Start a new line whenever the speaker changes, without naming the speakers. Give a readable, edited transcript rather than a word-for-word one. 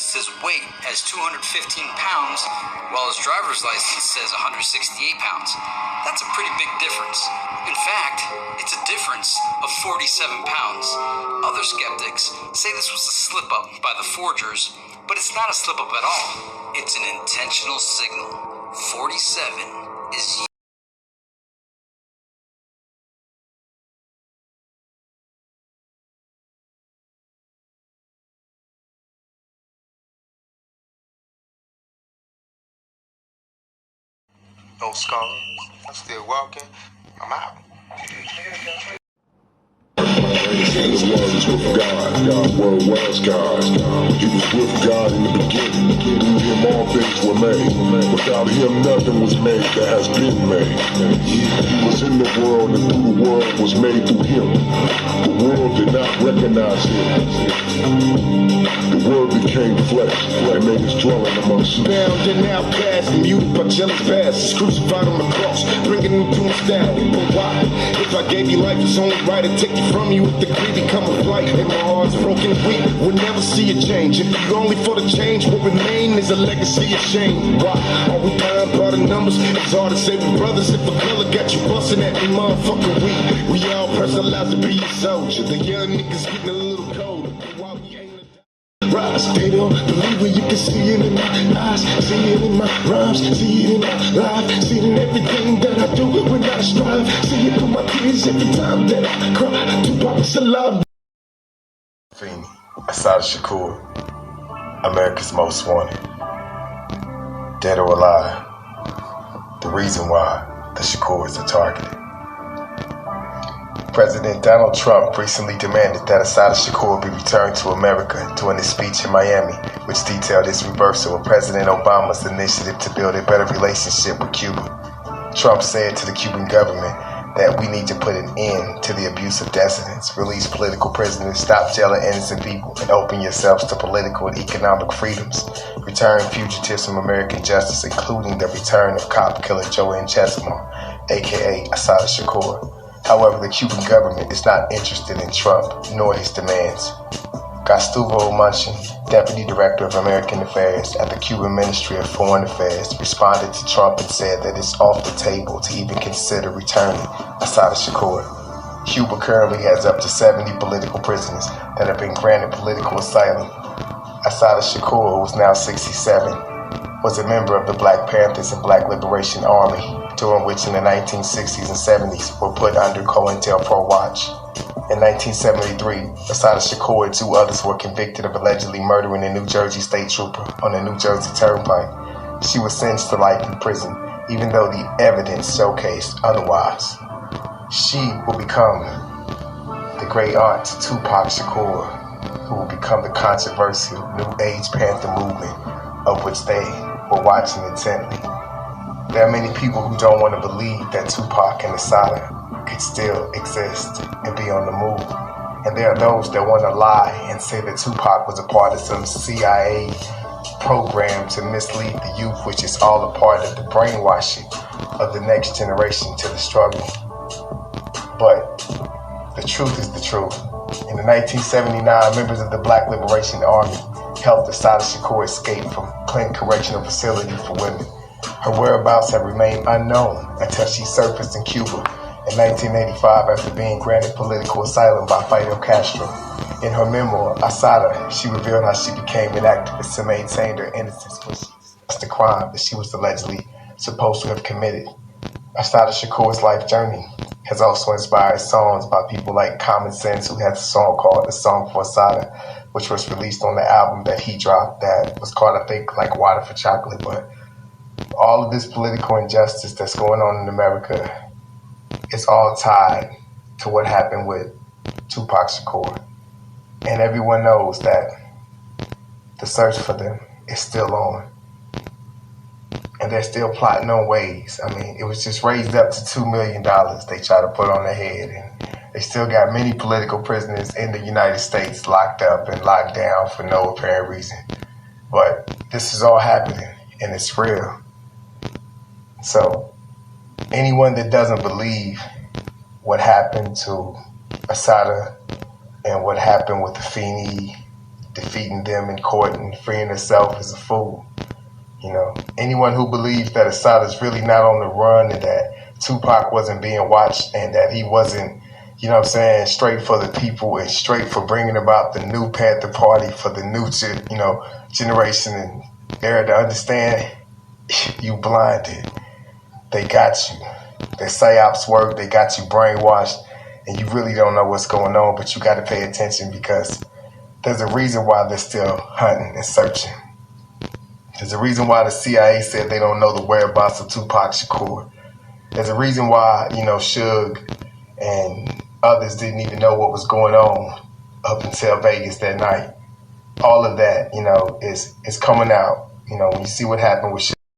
lists his weight as 215 pounds, while his driver's license says 168 pounds. That's a pretty big difference. In fact, it's a difference of 47 pounds. Other skeptics say this was a slip-up by the forgers, but it's not a slip-up at all. It's an intentional signal. 47 is
No scar. I'm still walking. I'm out.
The word is with God. God's word was God. He was with God in the beginning. Through him all things were made. Without him nothing was made that has been made. He was in the world, and through the world was made through him. The world did not recognize him. The word became flesh and made his dwelling amongst us.
Bound and outcast, muted by jealous bastards, crucified on the cross, bringing him to his down. But why? If I gave you life, it's only right to take it from you. If the greedy come a flight, and my heart's broken weak, we'll never see a change. If you're only for the change, what remain is a legacy of shame. Why are we bound by the numbers? It's hard to say we're brothers if a color got you busting at me, motherfucker. We all personalized to be a soldier. The young niggas getting a little colder. While we ain't rise, they don't believe it. You can see it in my eyes, see it in my rhymes, see it in my life, see it in everything that I do when I strive. See it in my tears every time that I cry. Tupac's alive.
Feeny, Assata Shakur, America's Most Wanted. Dead or alive, the reason why the Shakurs are targeted. President Donald Trump recently demanded that Assata Shakur be returned to America during his speech in Miami, which detailed his reversal of President Obama's initiative to build a better relationship with Cuba. Trump said to the Cuban government that we need to put an end to the abuse of dissidents, release political prisoners, stop jailing innocent people, and open yourselves to political and economic freedoms. Return fugitives from American justice, including the return of cop killer Joanne Chesimard, aka Assata Shakur. However, the Cuban government is not interested in Trump, nor his demands. Gustavo Munchin, Deputy Director of American Affairs at the Cuban Ministry of Foreign Affairs, responded to Trump and said that it's off the table to even consider returning Assata Shakur. Cuba currently has up to 70 political prisoners that have been granted political asylum. Assata Shakur, who is now 67, was a member of the Black Panthers and Black Liberation Army, during which in the 1960s and 70s were put under COINTELPRO watch. In 1973, Assata Shakur and two others were convicted of allegedly murdering a New Jersey state trooper on the New Jersey Turnpike. She was sentenced to life in prison, even though the evidence showcased otherwise. She will become the great aunt to Tupac Shakur, who will become the controversial New Age Panther movement, of which they were watching intently. There are many people who don't want to believe that Tupac and Assata could still exist and be on the move. And there are those that want to lie and say that Tupac was a part of some CIA program to mislead the youth, which is all a part of the brainwashing of the next generation to the struggle. But the truth is the truth. In the 1979, members of the Black Liberation Army helped Assata Shakur escape from Clinton Correctional Facility for Women. Her whereabouts have remained unknown until she surfaced in Cuba in 1985 after being granted political asylum by Fidel Castro. In her memoir, Assata, she revealed how she became an activist and maintained her innocence when she discussed the crime that she was allegedly supposed to have committed. Assata Shakur's life journey has also inspired songs by people like Common Sense, who has a song called "The Song for Assata," which was released on the album that he dropped that was called, I think, like Water for Chocolate. But all of this political injustice that's going on in America is all tied to what happened with Tupac Shakur. And everyone knows that the search for them is still on. And they're still plotting on ways. I mean, it was just raised up to $2 million they try to put on their head. And they still got many political prisoners in the United States locked up and locked down for no apparent reason. But this is all happening, and it's real. So anyone that doesn't believe what happened to Assata and what happened with the Feeny defeating them in court and freeing herself is a fool. You know, anyone who believes that Assata's really not on the run and that Tupac wasn't being watched and that he wasn't, you know what I'm saying, straight for the people and straight for bringing about the new Panther Party for the new, generation and era to understand, you blinded. They got you. Their psyops work. They got you brainwashed, and you really don't know what's going on, but you got to pay attention because there's a reason why they're still hunting and searching. There's a reason why the CIA said they don't know the whereabouts of Tupac Shakur. There's a reason why, Suge and others didn't even know what was going on up until Vegas that night. All of that, is coming out. When you see what happened with Suge.